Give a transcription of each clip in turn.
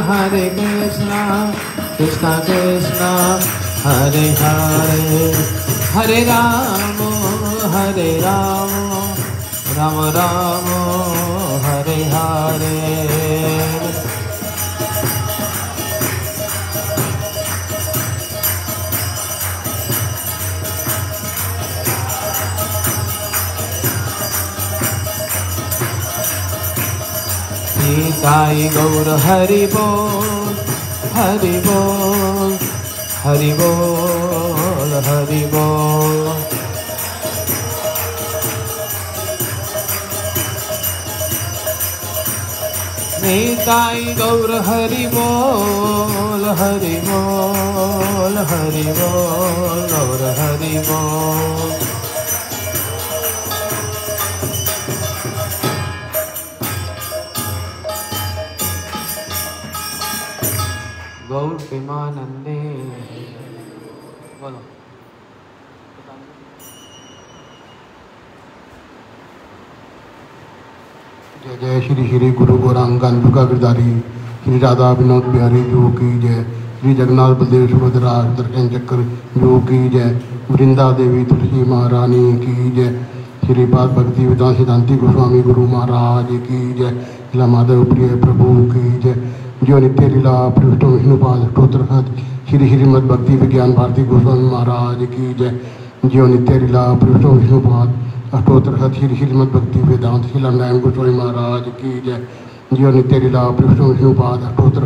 Hare Krishna, Krishna Krishna, Hare Hare, Hare Rama, Rama Rama, Hare Hare. Nitai Gaur Hari Bol, Hari Bol, Hari Bol, Hari Bol. Nitai Gaur Hari Bol, Hari Bol, Hari Bol, Gaur Hari Bol. गौर प्रेमानंदे बोलो। जय जय श्री श्री गुरु गौरांग कानपुर गिरधारी श्री राधा विनोद बिहारी जो की जय। श्री जगन्नाथ बलदेव सुभद्रा दर्शन चक्र जो की जय। वृंदा देवी तुलसी महारानी की जय। श्री पाद भक्ति वेदांत सिद्धांति गोस्वामी गुरु महाराज की जय। लीला माधव प्रिय प्रभु की जय। जो नित्य लीला प्रविष्टो विष्णुपाद स्त्रोत्र श्री श्रीमद भक्ति विज्ञान भारती गोस्वामी महाराज की जय। जो नित्य लीला प्रविष्टो विष्णुपाद अष्टोत्तर श्री श्रीमद भक्ति वेदांत शिलानारायण गोस्वामी महाराज की जय। जो नित्य लीला प्रविष्टो विष्णुपाद अष्टोत्तर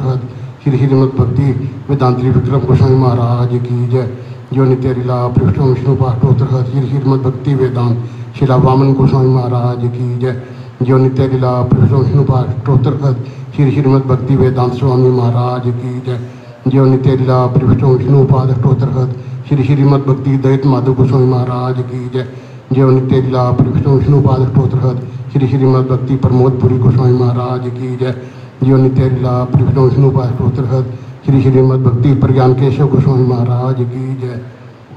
श्री श्रीमद भक्ति वेदांत विक्रम गोस्वामी महाराज की जय। जो नित्य लीला प्रविष्टो विष्णुपाद अष्टोत्तर श्री श्रीमद भक्ति वेदांत शिला वामन गोस्वामी महाराज की जय। जो नित्य लीला प्रविष्टो विष्णुपाद अष्टोत्तर श्री श्रीमद भक्ति वेदांत स्वामी महाराज की जय। जो नित्य लीला प्रविष्टो विष्णुपाद अष्टोत्तर श्री श्रीमद भक्ति दैत माधव गोस्वामी महाराज की जय। जो नित्य लीला प्रविष्टो विष्णुपाद अष्टोत्तर श्री श्रीमद भक्ति प्रमोदपुरी गोस्वामी महाराज की जय। जो नित्य लीला प्रविष्टो विष्णुपाद अष्टोत्तर श्री श्रीमद भक्ति प्रज्ञान केशव गोस्वामी महाराज की जय।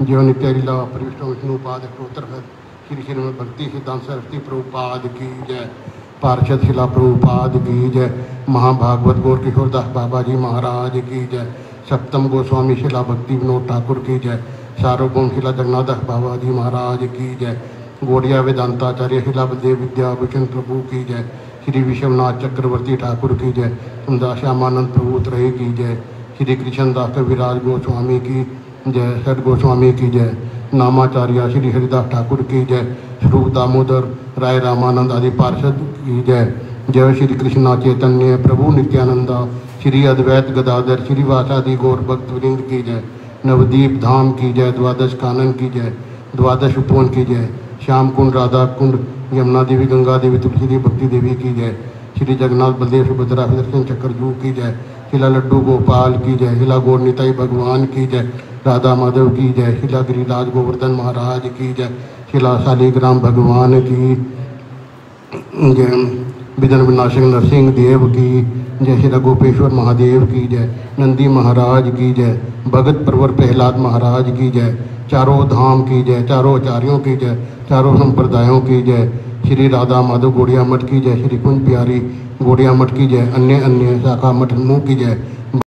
जो नित्य लीला प्रविष्टो विष्णुपाद अष्टोत्तर श्री श्रीमद भक्ति सिद्धांत सरस्वती प्रभुपाद की जय। पार्षद शिला प्रभुपाद की जय। महाभागवत गौर किशोरदास बाबा जी महाराज की जय। सप्तम गोस्वामी शिला भक्ति विनोद ठाकुर की जय। सार्वभौम शिला जगन्नाथ दास बाबा जी महाराज की जय। गौड़िया वेदांताचार्य शिला बलदेव विद्याभूषण प्रभु की जय। श्री विश्वनाथ चक्रवर्ती ठाकुर की जय। तुमदास श्यामानंद प्रभु त्रय की जय। श्री कृष्णदास कविराज गोस्वामी की जय। षड गोस्वामी की जय। नामाचार्य श्री हरिदास ठाकुर की जय। स्वरूप दामोदर राय रामानंद आदि पार्षद की जय। जय श्री कृष्ण चैतन्य प्रभु नित्यानंद श्री अद्वैत गदाधर श्री वासादि गौर भक्त वृंद की जय। नवदीप धाम की जय। द्वादश कानन की जय। द्वादश उपवन की जय। श्याम कुंड राधा कुंड यमुना देवी गंगा देवी तुलसी देवी भक्ति देवी की जय। श्री जगन्नाथ बलदेव सुभद्रा दर्शन चक्र जू की जय। शिला लड्डू गोपाल की जय। शिला गौर निताई भगवान की जय। राधा माधव की जय। शिला गिरिराज गोवर्धन महाराज की जय। शिला शालिग्राम भगवान की जय। विघ्न विनाशक नरसिंह देव की जय। शिला गोपेश्वर महादेव की जय। नंदी महाराज की जय। भगत प्रवर प्रहलाद महाराज की जय। चारों धाम की जय। चारों आचार्यों की जय। चारों संप्रदायों की जय। श्री राधा माधव गौड़िया मठ की जय। श्री कुंज प्यारी गौड़िया मठ की जय। अन्य अन्य शाखा मठ समूह की जय।